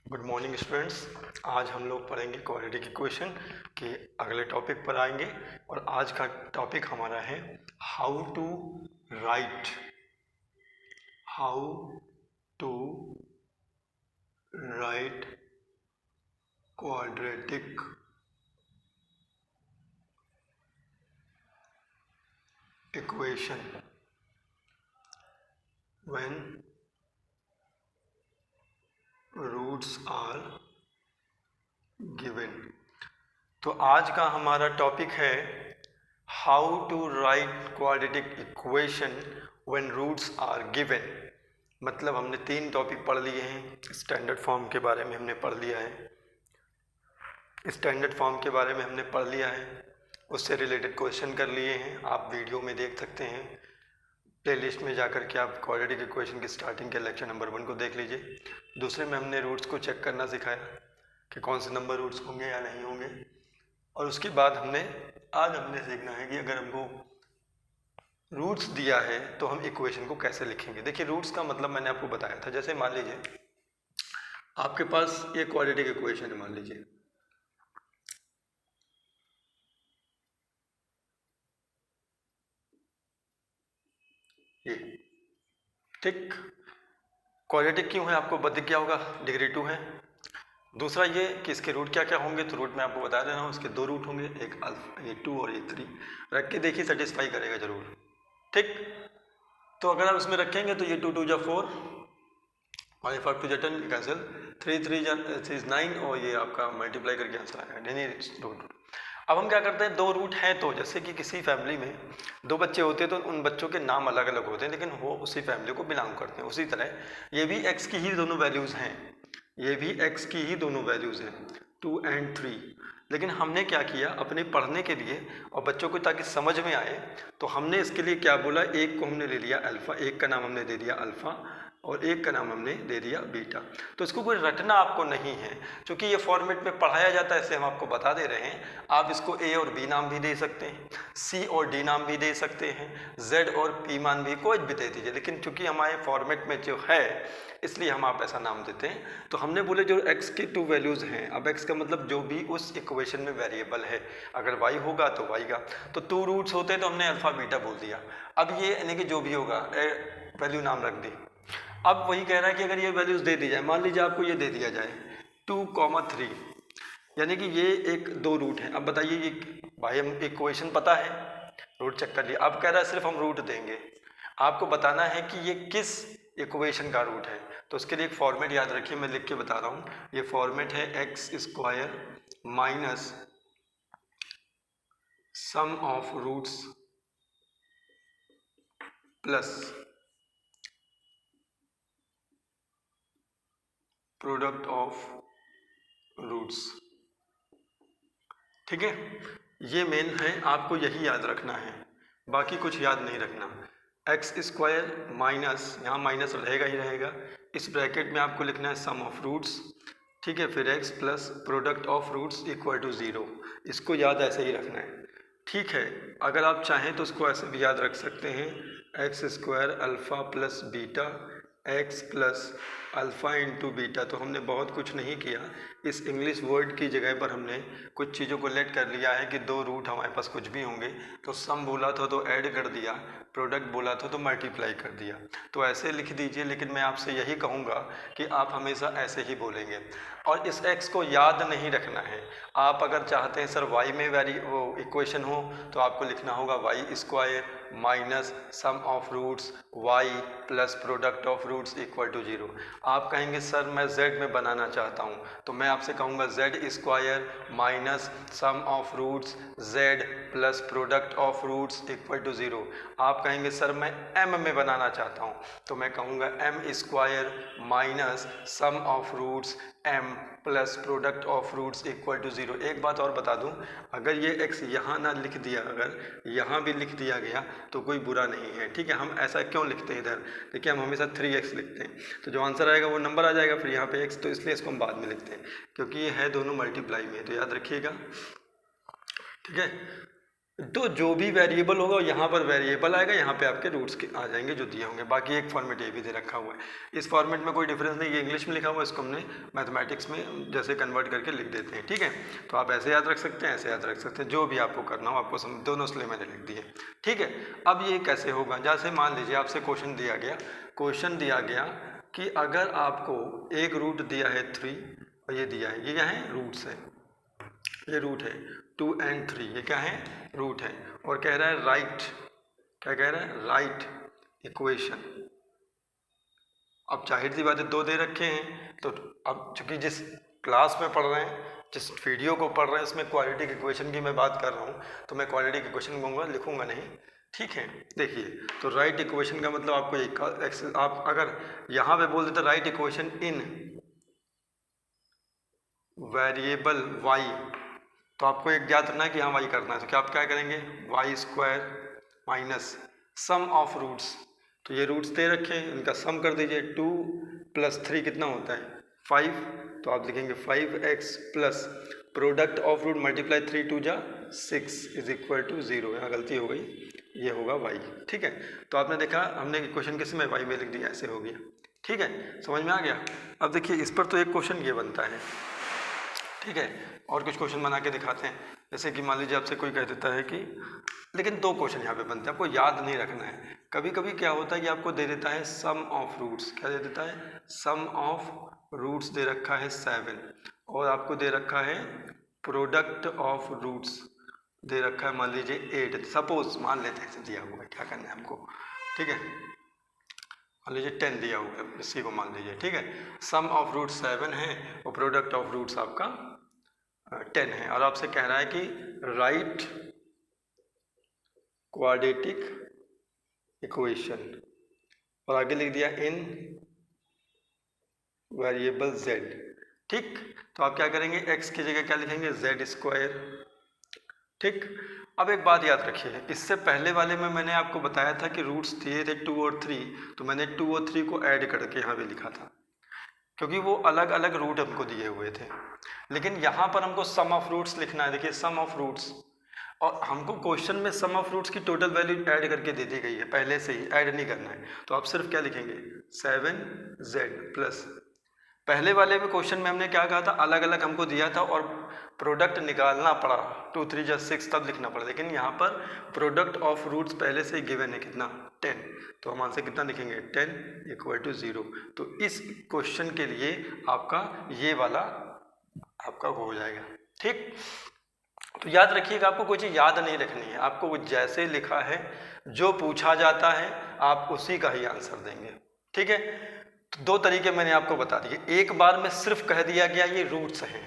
Good morning students. आज हम लोग पढ़ेंगे क्वाड्रेटिक इक्वेशन के अगले टॉपिक पर आएंगे और आज का टॉपिक हमारा है how to write quadratic equation when roots are given. तो आज का हमारा टॉपिक है how to write quadratic equation when roots are given. मतलब हमने 3 टॉपिक पढ़ लिए हैं। स्टैंडर्ड फॉर्म के बारे में हमने पढ़ लिया है, उससे रिलेटेड क्वेश्चन कर लिए हैं। आप वीडियो में देख सकते हैं, प्लेलिस्ट में जाकर के आप क्वाड्रेटिक इक्वेशन की स्टार्टिंग के लेक्चर नंबर 1 को देख लीजिए। दूसरे में हमने रूट्स को चेक करना सिखाया कि कौन से नंबर रूट्स होंगे या नहीं होंगे। और उसके बाद आज हमने सीखना है कि अगर हमको रूट्स दिया है तो हम इक्वेशन को कैसे लिखेंगे। देखिए, रूट्स का मतलब मैंने आपको बताया था। जैसे मान लीजिए आपके पास ये क्वाड्रेटिक इक्वेशन है, मान लीजिए ये, ठीक। क्वाड्रेटिक क्यों है आपको बता दिया होगा, डिग्री 2 है। दूसरा ये कि इसके रूट क्या क्या होंगे, तो रूट मैं आपको बता दे रहा हूँ। इसके 2 रूट होंगे, एक अल्फा, ये 2 और ये 3। रख के देखिए, सेटिस्फाई करेगा जरूर, ठीक। तो अगर आप इसमें रखेंगे तो ये 2 2 जा 4 और ये 5 2 जा 10 कैंसिल, 3 3 जा 3 9 और ये आपका मल्टीप्लाई करके आंसर आएगा। नहीं रूट। अब हम क्या करते हैं, 2 रूट हैं तो जैसे कि किसी फैमिली में 2 बच्चे होते हैं तो उन बच्चों के नाम अलग अलग होते हैं, लेकिन वो उसी फैमिली को बिलोंग करते हैं। उसी तरह ये भी x की ही दोनों वैल्यूज़ हैं, ये भी x की ही दोनों वैल्यूज़ हैं, 2 और 3। लेकिन हमने क्या किया अपने पढ़ने के लिए और बच्चों को ताकि समझ में आए, तो हमने इसके लिए क्या बोला, एक को हमने ले लिया अल्फ़ा, एक का नाम हमने दे दिया अल्फ़ा और एक का नाम हमने दे दिया बीटा। तो इसको कोई रटना आपको नहीं है, क्योंकि ये फॉर्मेट में पढ़ाया जाता है, इसलिए हम आपको बता दे रहे हैं। आप इसको ए और बी नाम भी दे सकते हैं, सी और डी नाम भी दे सकते हैं, जेड और पी मान भी कोई भी दे दीजिए, लेकिन चूंकि हमारे फॉर्मेट में जो है इसलिए हम आप ऐसा नाम देते हैं। तो हमने बोले जो x की 2 वैल्यूज़ हैं, अब x का मतलब जो भी उस इक्वेशन में वेरिएबल है, अगर y होगा तो y का, तो 2 रूट्स होते हैं तो हमने अल्फ़ा बीटा बोल दिया। अब ये यानी कि जो भी होगा वैल्यू नाम रख दी। अब वही कह रहा है कि अगर ये वैल्यूज़ दे दी जाए, मान लीजिए आपको ये दे दिया जाए 2, 3, यानी कि ये एक 2 रूट है। अब बताइए, ये भाई हम इक्वेशन पता है, रूट चेक कर लिया। अब कह रहा है सिर्फ हम रूट देंगे, आपको बताना है कि ये किस इक्वेशन का रूट है। तो उसके लिए एक फॉर्मेट याद रखिए, मैं लिख के बता रहा हूँ। ये फॉर्मेट है x² minus sum of roots plus product of roots, ठीक है। ये मेन है, आपको यही याद रखना है, बाकी कुछ याद नहीं रखना। x² माइनस, यहाँ माइनस रहेगा ही रहेगा, इस ब्रैकेट में आपको लिखना है सम ऑफ रूट्स, ठीक है, फिर x plus product of roots equal to 0। इसको याद ऐसे ही रखना है, ठीक है। अगर आप चाहें तो इसको ऐसे भी याद रख सकते हैं, x² alpha plus beta, x plus alpha into beta. तो हमने बहुत कुछ नहीं किया, इस इंग्लिश वर्ड की जगह पर हमने कुछ चीज़ों को लेट कर लिया है कि 2 रूट हमारे पास कुछ भी होंगे तो सम बोला था तो ऐड कर दिया, प्रोडक्ट बोला था तो मल्टीप्लाई कर दिया। तो ऐसे लिख दीजिए, लेकिन मैं आपसे यही कहूँगा कि आप हमेशा ऐसे ही बोलेंगे। और इस x को याद नहीं रखना है। आप अगर चाहते हैं सर y में वो इक्वेशन हो तो आपको लिखना होगा y² minus sum of roots y plus product of roots equal to 0। आप कहेंगे सर मैं z में बनाना चाहता हूँ, तो मैं आपसे कहूँगा z² minus sum of roots z plus product of roots equal to 0। आप कहेंगे सर मैं m में बनाना चाहता हूँ, तो मैं कहूँगा m² minus sum of roots m plus product of roots equal to 0। एक बात और बता दूं, अगर ये x यहाँ ना लिख दिया, अगर यहाँ भी लिख दिया गया तो कोई बुरा नहीं है, ठीक है। हम ऐसा क्यों लिखते हैं इधर, देखिए हम हमेशा 3x लिखते हैं, तो जो आंसर आएगा वो नंबर आ जाएगा, फिर यहाँ पे x, तो इसलिए इसको हम बाद में लिखते हैं, क्योंकि ये है दोनों मल्टीप्लाई में, तो याद रखिएगा, ठीक है। तो जो भी वेरिएबल होगा यहाँ पर वेरिएबल आएगा, यहाँ पे आपके रूट्स के आ जाएंगे जो दिए होंगे। बाकी एक फॉर्मेट ये भी दे रखा हुआ है। इस फॉर्मेट में कोई डिफरेंस नहीं, ये इंग्लिश में लिखा हुआ है, इसको हमने मैथमेटिक्स में जैसे कन्वर्ट करके लिख देते हैं, ठीक है। तो आप ऐसे याद रख सकते हैं, ऐसे याद रख सकते हैं, जो भी आपको करना हो आपको दोनों इसलिए मैंने लिख दिए, ठीक है। अब ये कैसे होगा, जैसे मान लीजिए आपसे क्वेश्चन दिया गया कि अगर आपको एक रूट दिया है 3 और ये दिया है, ये क्या है, रूट्स है, ये रूट है 2 and 3, ये क्या है, रूट है, और कह रहा है राइट, क्या कह रहा है, राइट इक्वेशन। अब जाहिर सी बात है 2 दे रखे हैं, तो अब चूंकि जिस क्लास में पढ़ रहे हैं, जिस वीडियो को पढ़ रहे हैं, इसमें क्वाड्रेटिक इक्वेशन की मैं बात कर रहा हूँ, तो मैं क्वाड्रेटिक इक्वेशन लिखूंगा नहीं, ठीक है। देखिए, तो राइट इक्वेशन का मतलब आपको एक, आप अगर यहाँ पे बोल देते write equation in variable y, तो आपको एक याद रखना है कि हाँ वाई करना है, तो क्या आप क्या करेंगे, y square minus sum of roots, तो ये रूट्स दे रखे हैं, इनका सम कर दीजिए, 2 + 3 कितना होता है 5, तो आप लिखेंगे 5x plus product of root multiply 3 2 जा 6 = 0, यहाँ गलती हो गई, ये होगा y, ठीक है। तो आपने देखा हमने क्वेश्चन किस में y में लिख दिया, ऐसे हो गया, ठीक है, समझ में आ गया। अब देखिए इस पर तो एक क्वेश्चन ये बनता है, ठीक है, और कुछ क्वेश्चन बना के दिखाते हैं। जैसे कि मान लीजिए आपसे कोई कह देता है कि, लेकिन 2 क्वेश्चन यहाँ पे बनते हैं, आपको याद नहीं रखना है। कभी कभी क्या होता है कि आपको दे देता है सम ऑफ रूट्स, क्या दे देता है, सम ऑफ रूट्स दे रखा है 7, और आपको दे रखा है प्रोडक्ट ऑफ रूट्स दे रखा है मान लीजिए 8, सपोज मान लेते हैं दिया हुआ है, क्या करना है हमको, ठीक है, मान लीजिए 10 दिया हुआ है, इसी को मान लीजिए, ठीक है। सम ऑफ रूट 7 है और प्रोडक्ट ऑफ रूट्स आपका 10 है, और आपसे कह रहा है कि राइट क्वाड्रेटिक इक्वेशन, और आगे लिख दिया इन वेरिएबल z, ठीक। तो आप क्या करेंगे, x की जगह क्या लिखेंगे, z², ठीक। अब एक बात याद रखिए, इससे पहले वाले में मैंने आपको बताया था कि रूट्स दिए थे 2 और 3, तो मैंने 2 और 3 को ऐड करके यहाँ पे लिखा था, क्योंकि वो अलग अलग रूट हमको दिए हुए थे। लेकिन यहाँ पर हमको सम ऑफ रूट्स लिखना है, देखिए सम ऑफ रूट्स, और हमको क्वेश्चन में सम ऑफ रूट्स की टोटल वैल्यू ऐड करके दे दी गई है, पहले से ही ऐड नहीं करना है, तो आप सिर्फ क्या लिखेंगे 7z प्लस, पहले वाले में क्वेश्चन में हमने क्या कहा था, अलग अलग हमको दिया था और प्रोडक्ट निकालना पड़ा, 2 3 जा 6 तब लिखना पड़ा, लेकिन यहाँ पर प्रोडक्ट ऑफ रूट्स पहले से ही गिवन है कितना 10, तो हम आंसर कितना लिखेंगे 10 = 0। तो इस क्वेश्चन के लिए आपका ये वाला आपका हो जाएगा, ठीक। तो याद रखिएगा, आपको कोई चीज़ याद नहीं रखनी है, आपको जैसे लिखा है जो पूछा जाता है आप उसी का ही आंसर देंगे, ठीक है। तो 2 तरीके मैंने आपको बता दिए, एक बार में सिर्फ कह दिया गया ये रूट्स हैं,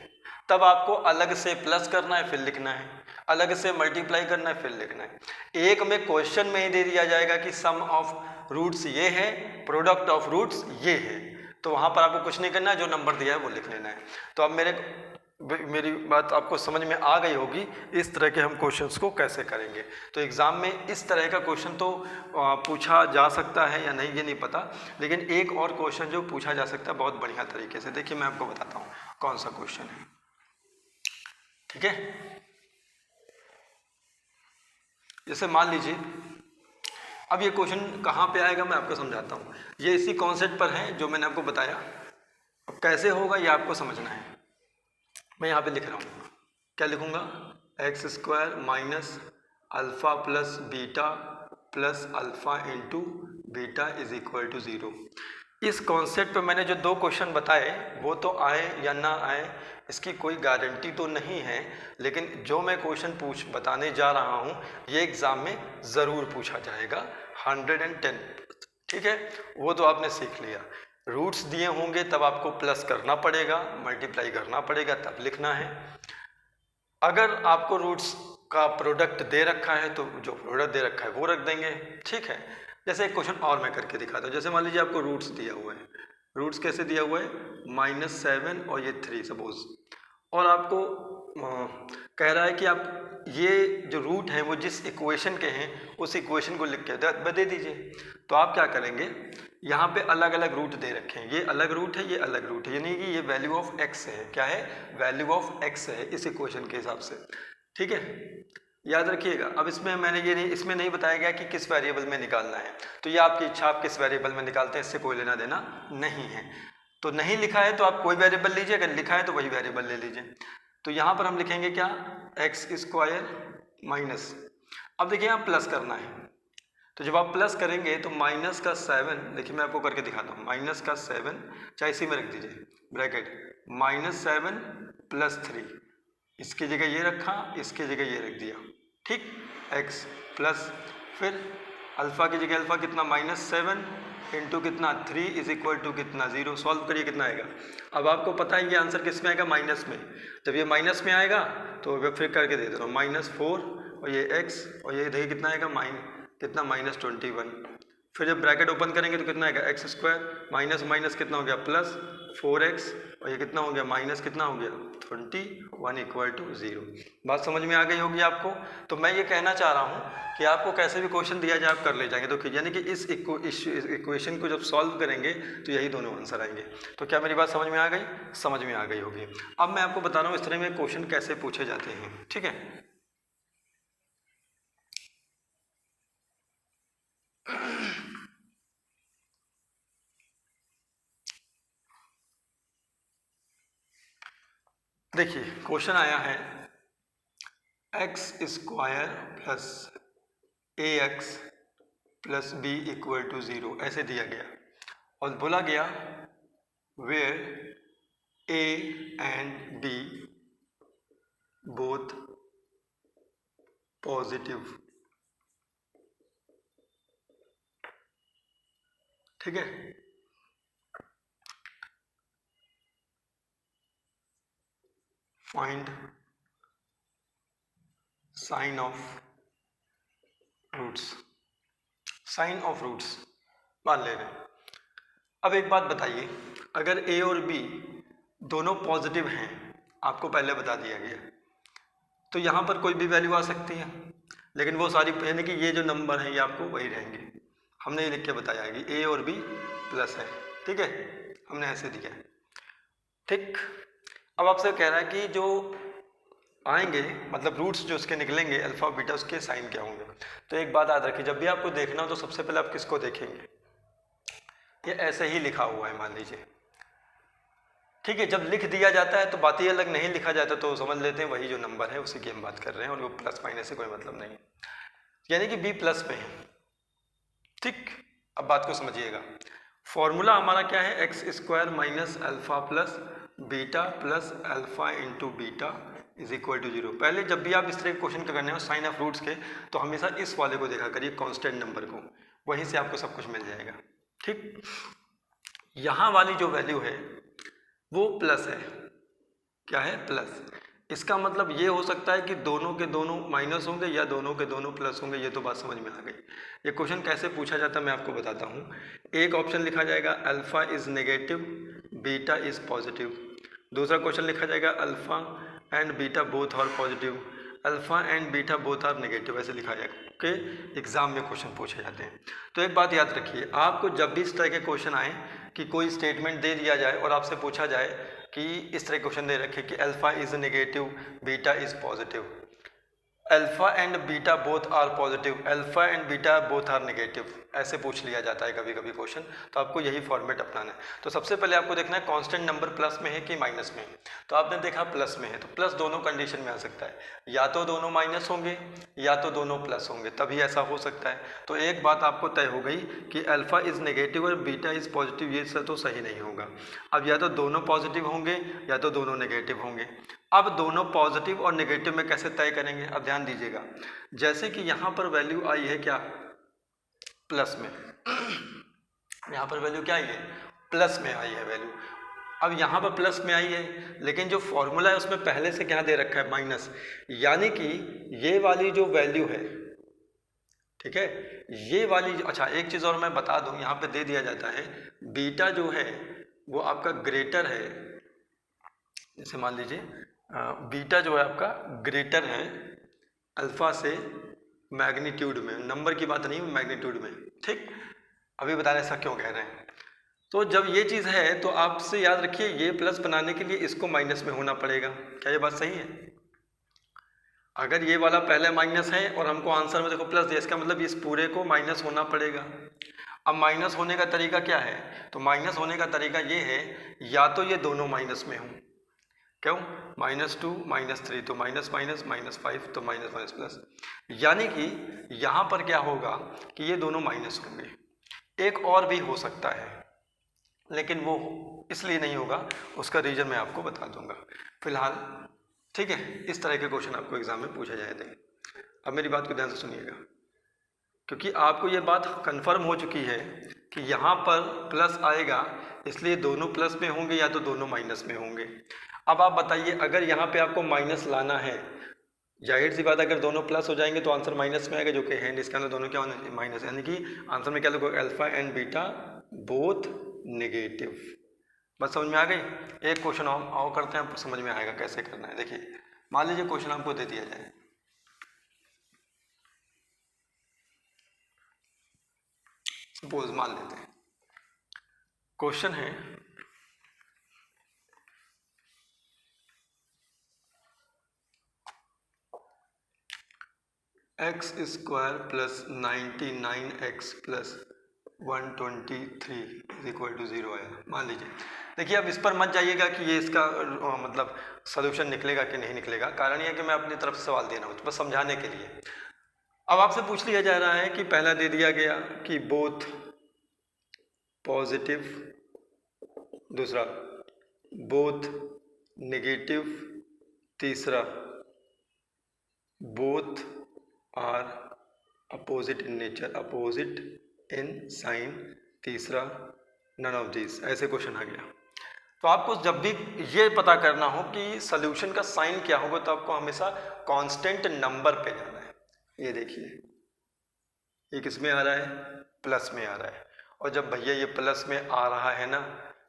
तब आपको अलग से प्लस करना है फिर लिखना है, अलग से मल्टीप्लाई करना है फिर लिखना है। एक में क्वेश्चन में ही दे दिया जाएगा कि सम ऑफ रूट्स ये है, प्रोडक्ट ऑफ रूट्स ये है, तो वहाँ पर आपको कुछ नहीं करना है, जो नंबर दिया है वो लिख लेना है। तो अब मेरी बात आपको समझ में आ गई होगी, इस तरह के हम क्वेश्चंस को कैसे करेंगे। तो एग्ज़ाम में इस तरह का क्वेश्चन तो पूछा जा सकता है या नहीं ये नहीं पता, लेकिन एक और क्वेश्चन जो पूछा जा सकता है बहुत बढ़िया तरीके से, देखिए मैं आपको बताता हूँ कौन सा क्वेश्चन है, ठीक है। जैसे मान लीजिए, अब ये क्वेश्चन कहाँ पे आएगा मैं आपको समझाता हूँ, ये इसी कॉन्सेप्ट पर है जो मैंने आपको बताया। अब कैसे होगा ये आपको समझना है। मैं यहाँ पे लिख रहा हूँ, क्या लिखूँगा, x² minus alpha plus beta plus alpha into beta = 0। इस कॉन्सेप्ट पे मैंने जो 2 क्वेश्चन बताए वो तो आए या ना आए इसकी कोई गारंटी तो नहीं है, लेकिन जो मैं क्वेश्चन बताने जा रहा हूँ ये एग्ज़ाम में ज़रूर पूछा जाएगा 110, ठीक है। वो तो आपने सीख लिया, रूट्स दिए होंगे तब आपको प्लस करना पड़ेगा, मल्टीप्लाई करना पड़ेगा, तब लिखना है। अगर आपको रूट्स का प्रोडक्ट दे रखा है तो जो प्रोडक्ट दे रखा है वो रख देंगे, ठीक है। जैसे एक क्वेश्चन और मैं करके दिखाता हूँ, जैसे मान लीजिए आपको रूट्स दिया हुआ है, रूट्स कैसे दिया हुआ है, -7 और ये 3 सपोज, और आपको कह रहा है कि आप ये जो रूट हैं वो जिस इक्वेशन के हैं उस इक्वेशन को लिख के दे दीजिए। तो आप क्या करेंगे, यहाँ पे अलग अलग रूट दे रखे हैं, ये अलग रूट है, ये अलग रूट है, यानी कि ये वैल्यू ऑफ x है, क्या है, वैल्यू ऑफ x है इस इक्वेशन के हिसाब से, ठीक है। याद रखिएगा। अब इसमें मैंने ये नहीं, इसमें नहीं बताया गया कि किस वेरिएबल में निकालना है, तो ये आपकी इच्छा, आप किस वेरिएबल में निकालते हैं इससे कोई लेना देना नहीं है। तो नहीं लिखा है तो आप कोई वेरिएबल लीजिए, अगर लिखा है तो वही वेरिएबल ले लीजिए। तो यहाँ पर हम लिखेंगे क्या, एक्स स्क्वायर माइनस, अब देखिए यहाँ प्लस करना है, तो जब आप प्लस करेंगे तो माइनस का 7, देखिए मैं आपको करके दिखाता हूँ, माइनस का 7, चाहे इसी में रख दीजिए ब्रैकेट, -7 + 3, इसकी जगह ये रखा, इसकी जगह ये रख दिया, ठीक, x प्लस, फिर अल्फ़ा की जगह अल्फ़ा कितना -7 इंटू कितना 3 इज इक्वल टू कितना 0, सॉल्व करिए कितना आएगा। अब आपको पता है ये आंसर किस में आएगा, माइनस में, जब ये माइनस में आएगा तो फिर करके दे दे रहा हूँ -4 और ये x और ये देखिए कितना आएगा कितना -21, फिर जब ब्रैकेट ओपन करेंगे तो कितना आएगा एक्स स्क्वायर माइनस माइनस कितना हो गया प्लस 4x और ये कितना हो गया माइनस कितना हो गया 21 इक्वल टू 0। बात समझ में आ गई होगी आपको। तो मैं ये कहना चाह रहा हूँ कि आपको कैसे भी क्वेश्चन दिया जाए आप कर ले जाएंगे, तो यानी कि इस इक्वेशन को जब सॉल्व करेंगे तो यही दोनों आंसर आएंगे। तो क्या मेरी बात समझ में आ गई? समझ में आ गई होगी। अब मैं आपको बता रहा हूँ इस तरह में क्वेश्चन कैसे पूछे जाते हैं, ठीक है। देखिए क्वेश्चन आया है x square plus ax plus b equal to 0, ऐसे दिया गया और बोला गया where a and b both positive, ठीक है। Find sign of roots, sign of roots मान ले रहे हैं। अब एक बात बताइए, अगर a और b दोनों पॉजिटिव हैं, आपको पहले बता दिया गया, तो यहाँ पर कोई भी वैल्यू आ सकती है, लेकिन वो सारी यानी कि ये जो नंबर हैं ये आपको वही रहेंगे। हमने ये लिख के बताया है कि a और b प्लस है, ठीक है, हमने ऐसे दिया है, ठीक। अब आपसे कह रहा है कि जो आएंगे मतलब रूट्स जो उसके निकलेंगे अल्फा बीटा, उसके साइन क्या होंगे। तो एक बात याद रखिए, जब भी आपको देखना हो तो सबसे पहले आप किसको देखेंगे, ये ऐसे ही लिखा हुआ है मान लीजिए, ठीक है। जब लिख दिया जाता है तो बात ही अलग, नहीं लिखा जाता तो समझ लेते हैं वही जो नंबर है उसी की हम बात कर रहे हैं, और वो प्लस माइनस से कोई मतलब नहीं, यानी कि b प्लस में है, ठीक। अब बात को समझिएगा, फॉर्मूला हमारा क्या है, x square minus alpha plus beta plus alpha into beta is equal to 0। पहले जब भी आप इस तरह के क्वेश्चन करने हो साइन ऑफ रूट्स के, तो हमेशा इस वाले को देखा करिए, कांस्टेंट नंबर को, वहीं से आपको सब कुछ मिल जाएगा, ठीक। यहाँ वाली जो वैल्यू है वो प्लस है, क्या है, प्लस। इसका मतलब ये हो सकता है कि दोनों के दोनों माइनस होंगे या दोनों के दोनों प्लस होंगे, ये तो बात समझ में आ गई। ये क्वेश्चन कैसे पूछा जाता है मैं आपको बताता हूँ। एक ऑप्शन लिखा जाएगा alpha is negative beta is positive, दूसरा क्वेश्चन लिखा जाएगा alpha and beta both are positive, alpha and beta both are negative, ऐसे लिखा जाएगा कि एग्जाम में क्वेश्चन पूछे जाते हैं। तो एक बात याद रखिए, आपको जब भी इस तरह के क्वेश्चन आए कि कोई स्टेटमेंट दे दिया जाए और आपसे पूछा जाए कि इस तरह क्वेश्चन दे रखे कि alpha is negative beta is positive, alpha and beta both are positive, alpha and beta both are negative, ऐसे पूछ लिया जाता है कभी कभी क्वेश्चन। तो आपको यही फॉर्मेट अपनाना है। तो सबसे पहले आपको देखना है कांस्टेंट नंबर प्लस में है कि माइनस में है। तो आपने देखा प्लस में है, तो प्लस दोनों कंडीशन में आ सकता है, या तो दोनों माइनस होंगे या तो दोनों प्लस होंगे, तभी ऐसा हो सकता है। तो एक बात आपको तय हो गई कि अल्फा इज नेगेटिव और बीटा इज पॉजिटिव, ये तो सही नहीं होगा। अब या तो दोनों पॉजिटिव होंगे या तो दोनों नेगेटिव होंगे। अब दोनों पॉजिटिव और नेगेटिव में कैसे तय करेंगे, अब ध्यान दीजिएगा। जैसे कि यहाँ पर वैल्यू आई है क्या, प्लस में, यहाँ पर वैल्यू क्या आई है, प्लस में आई है वैल्यू। अब यहाँ पर प्लस में आई है, लेकिन जो फॉर्मूला है उसमें पहले से क्या दे रखा है, माइनस, यानी कि ये वाली जो वैल्यू है, ठीक है, ये वाली। अच्छा एक चीज़ और मैं बता दूँ, यहाँ पे दे दिया जाता है बीटा जो है वो आपका ग्रेटर है, जैसे मान लीजिए बीटा जो है आपका ग्रेटर है अल्फा से मैग्नीट्यूड में, नंबर की बात नहीं, मैग्नीट्यूड में, ठीक। अभी बता रहे ऐसा क्यों कह रहे हैं। तो जब ये चीज़ है तो आपसे याद रखिए ये प्लस बनाने के लिए इसको माइनस में होना पड़ेगा। क्या ये बात सही है? अगर ये वाला पहले माइनस है और हमको आंसर में देखो प्लस दिया, इसका मतलब इस पूरे को माइनस होना पड़ेगा। अब माइनस होने का तरीका क्या है, तो माइनस होने का तरीका ये है, या तो ये दोनों माइनस में हों, क्यों, -2 -3 तो माइनस माइनस, -5 तो माइनस माइनस प्लस, यानी कि यहाँ पर क्या होगा कि ये दोनों माइनस होंगे। एक और भी हो सकता है, लेकिन वो इसलिए नहीं होगा, उसका रीजन मैं आपको बता दूंगा फिलहाल, ठीक है। इस तरह के क्वेश्चन आपको एग्जाम में पूछे जाते हैं। अब मेरी बात को ध्यान से सुनिएगा, क्योंकि आपको ये बात कंफर्म हो चुकी है कि यहाँ पर प्लस आएगा, इसलिए दोनों प्लस में होंगे या तो दोनों माइनस में होंगे। अब आप बताइए, अगर यहाँ पे आपको माइनस लाना है, जाहिर सी बात है अगर दोनों प्लस हो जाएंगे तो आंसर माइनस में आएगा, जो कि है इसके अंदर दोनों क्या होना, माइनस, यानी कि आंसर में क्या लिखोगे, alpha and beta both negative. बस समझ में आ गई। एक क्वेश्चन और करते हैं, आपको समझ में आएगा कैसे करना है। देखिए, मान लीजिए क्वेश्चन आपको दे दिया जाए, सपोज मान लेते हैं क्वेश्चन है x square plus 99x plus 123 is equal to 0 आया, मान लीजिए। देखिए, अब इस पर मत जाइएगा कि ये इसका मतलब सोल्यूशन निकलेगा कि नहीं निकलेगा, कारण ये कि मैं अपनी तरफ से सवाल दे रहा हूँ बस समझाने के लिए। अब आपसे पूछ लिया जा रहा है कि पहला दे दिया गया कि बोथ पॉजिटिव, दूसरा बोथ नेगेटिव, तीसरा both are opposite in nature, opposite in sign, तीसरा नन ऑफ दिस, ऐसे क्वेश्चन आ गया। तो आपको जब भी ये पता करना हो कि सोल्यूशन का साइन क्या होगा, तो आपको हमेशा कांस्टेंट नंबर पे जाना है। ये देखिए, ये किस में आ रहा है, प्लस में आ रहा है, और जब भैया ये प्लस में आ रहा है ना,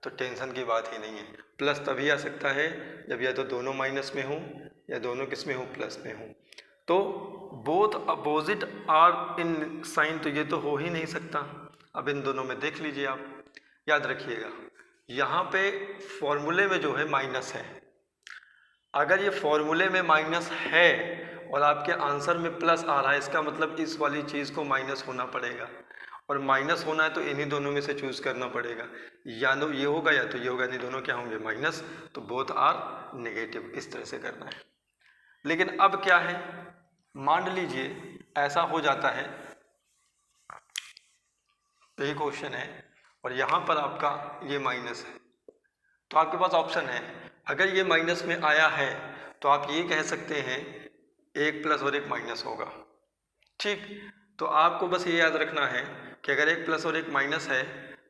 तो टेंशन की बात ही नहीं है। प्लस तभी आ सकता है जब या तो दोनों माइनस में हों या दोनों किस में हों, प्लस में हों। तो both opposite are in sign, तो ये तो हो ही नहीं सकता। अब इन दोनों में देख लीजिए आप, याद रखिएगा यहाँ पे फॉर्मूले में जो है माइनस है, अगर ये फॉर्मूले में माइनस है और आपके आंसर में प्लस आ रहा है, इसका मतलब इस वाली चीज़ को माइनस होना पड़ेगा, और माइनस होना है तो इन्हीं दोनों में से चूज करना पड़ेगा, या तो ये होगा या तो ये होगा, नहीं दोनों क्या होंगे, माइनस, तो बोथ आर नेगेटिव, इस तरह से करना है। लेकिन अब क्या है, मान लीजिए ऐसा हो जाता है, यही क्वेश्चन है और यहाँ पर आपका ये माइनस है, तो आपके पास ऑप्शन है, अगर ये माइनस में आया है तो आप ये कह सकते हैं एक प्लस और एक माइनस होगा, ठीक। तो आपको बस ये याद रखना है कि अगर एक प्लस और एक माइनस है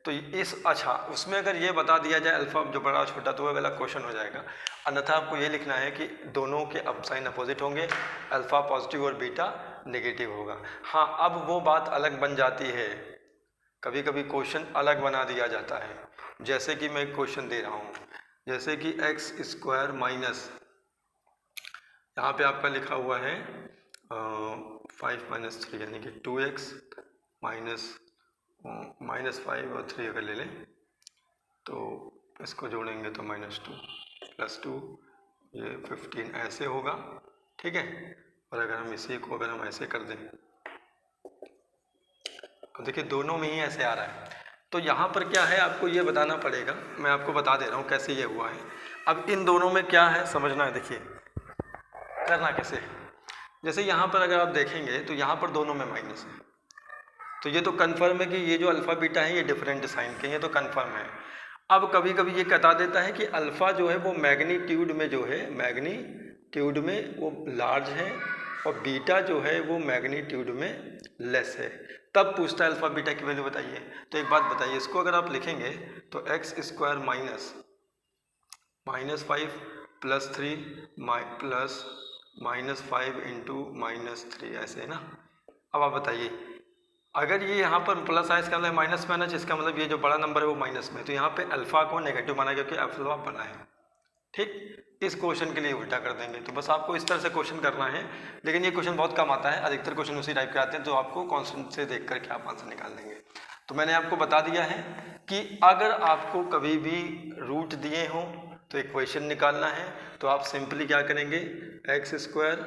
तो इस, अच्छा उसमें अगर ये बता दिया जाए अल्फा जो बड़ा छोटा, तो वो वाला क्वेश्चन हो जाएगा। अन्यथा आपको ये लिखना है कि दोनों के अब साइन अपोजिट होंगे, अल्फा पॉजिटिव और बीटा नेगेटिव होगा। हाँ, अब वो बात अलग बन जाती है, कभी कभी क्वेश्चन अलग बना दिया जाता है। जैसे कि मैं एक क्वेश्चन दे रहा हूँ, जैसे कि एक्स स्क्वायर माइनस, यहाँ पे आपका लिखा हुआ है 5 - 3 यानी कि 2x -5 और 3 अगर ले लें तो इसको जोड़ेंगे तो -2 + 2 ये 15 ऐसे होगा, ठीक है। और अगर हम इसी को अगर हम ऐसे कर दें, तो देखिए दोनों में ही ऐसे आ रहा है, तो यहाँ पर क्या है आपको ये बताना पड़ेगा, मैं आपको बता दे रहा हूँ कैसे ये हुआ है। अब इन दोनों में क्या है समझना है, देखिए करना कैसे है। जैसे यहाँ पर अगर आप देखेंगे तो यहाँ पर दोनों में माइनस है, तो ये तो कन्फर्म है कि ये जो अल्फ़ा बीटा है ये डिफरेंट साइन के, ये तो कन्फर्म है। अब कभी कभी ये बता देता है कि अल्फ़ा जो है वो मैग्नीट्यूड में जो है, मैग्नीट्यूड में वो लार्ज है, और बीटा जो है वो मैग्नीट्यूड में लेस है। तब पूछता है अल्फ़ा बीटा की वैल्यू बताइए। तो एक बात बताइए, इसको अगर आप लिखेंगे तो एक्स स्क्वायर माइनस -5 + 3 प्लस -5 × -3 ऐसे है ना। अब आप बताइए, अगर ये यहाँ पर प्लस आया इसका मतलब माइनस में आना चाहिए, इसका मतलब ये जो बड़ा नंबर है वो माइनस में, तो यहाँ पे अल्फा को नेगेटिव माना क्योंकि अल्फा बड़ा है, ठीक। इस क्वेश्चन के लिए उल्टा कर देंगे। तो बस आपको इस तरह से क्वेश्चन करना है, लेकिन ये क्वेश्चन बहुत कम आता है, अधिकतर क्वेश्चन उसी टाइप के आते हैं, तो आपको कॉन्स्टेंट से देख करके आप आंसर निकाल देंगे। तो मैंने आपको बता दिया है कि अगर आपको कभी भी रूट दिए हों तो इक्वेशन निकालना है, तो आप सिंपली क्या करेंगे, x square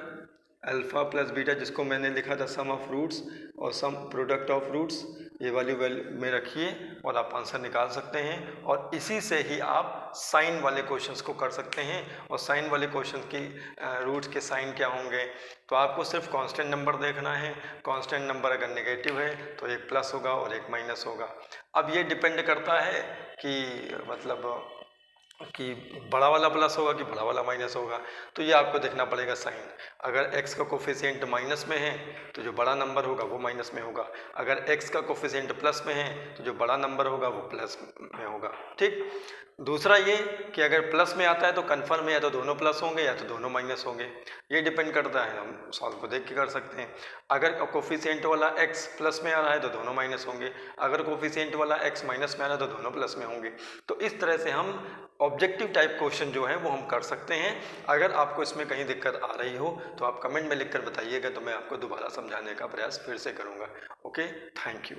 alpha plus beta, जिसको मैंने लिखा था सम ऑफ रूट्स और सम प्रोडक्ट ऑफ रूट्स, ये वाली वैल्यू में रखिए और आप आंसर निकाल सकते हैं। और इसी से ही आप साइन वाले क्वेश्चंस को कर सकते हैं। और साइन वाले क्वेश्चन की रूट्स के साइन क्या होंगे, तो आपको सिर्फ कांस्टेंट नंबर देखना है। कांस्टेंट नंबर अगर नेगेटिव है तो एक प्लस होगा और एक माइनस होगा। अब ये डिपेंड करता है कि मतलब कि बड़ा वाला प्लस होगा कि बड़ा वाला माइनस होगा, तो ये आपको देखना पड़ेगा साइन। अगर x का कोफिशिएंट माइनस में है तो जो बड़ा नंबर होगा वो माइनस में होगा, अगर x का कोफिशिएंट प्लस में है तो जो बड़ा नंबर होगा वो प्लस में होगा। ठीक। दूसरा ये कि अगर प्लस में आता है तो कन्फर्म है या तो दोनों प्लस होंगे या तो दोनों माइनस होंगे, ये डिपेंड करता है, हम सॉल्व को देख के कर सकते हैं। अगर कोफिशिएंट वाला x प्लस में आ रहा है तो दोनों माइनस होंगे, अगर कोफिशिएंट वाला x माइनस में आ रहा है तो दोनों प्लस में होंगे। तो इस तरह से हम ऑब्जेक्टिव टाइप क्वेश्चन जो है वो हम कर सकते हैं। अगर आपको इसमें कहीं दिक्कत आ रही हो तो आप कमेंट में लिखकर बताइएगा, तो मैं आपको दोबारा समझाने का प्रयास फिर से करूँगा। Okay, thank you.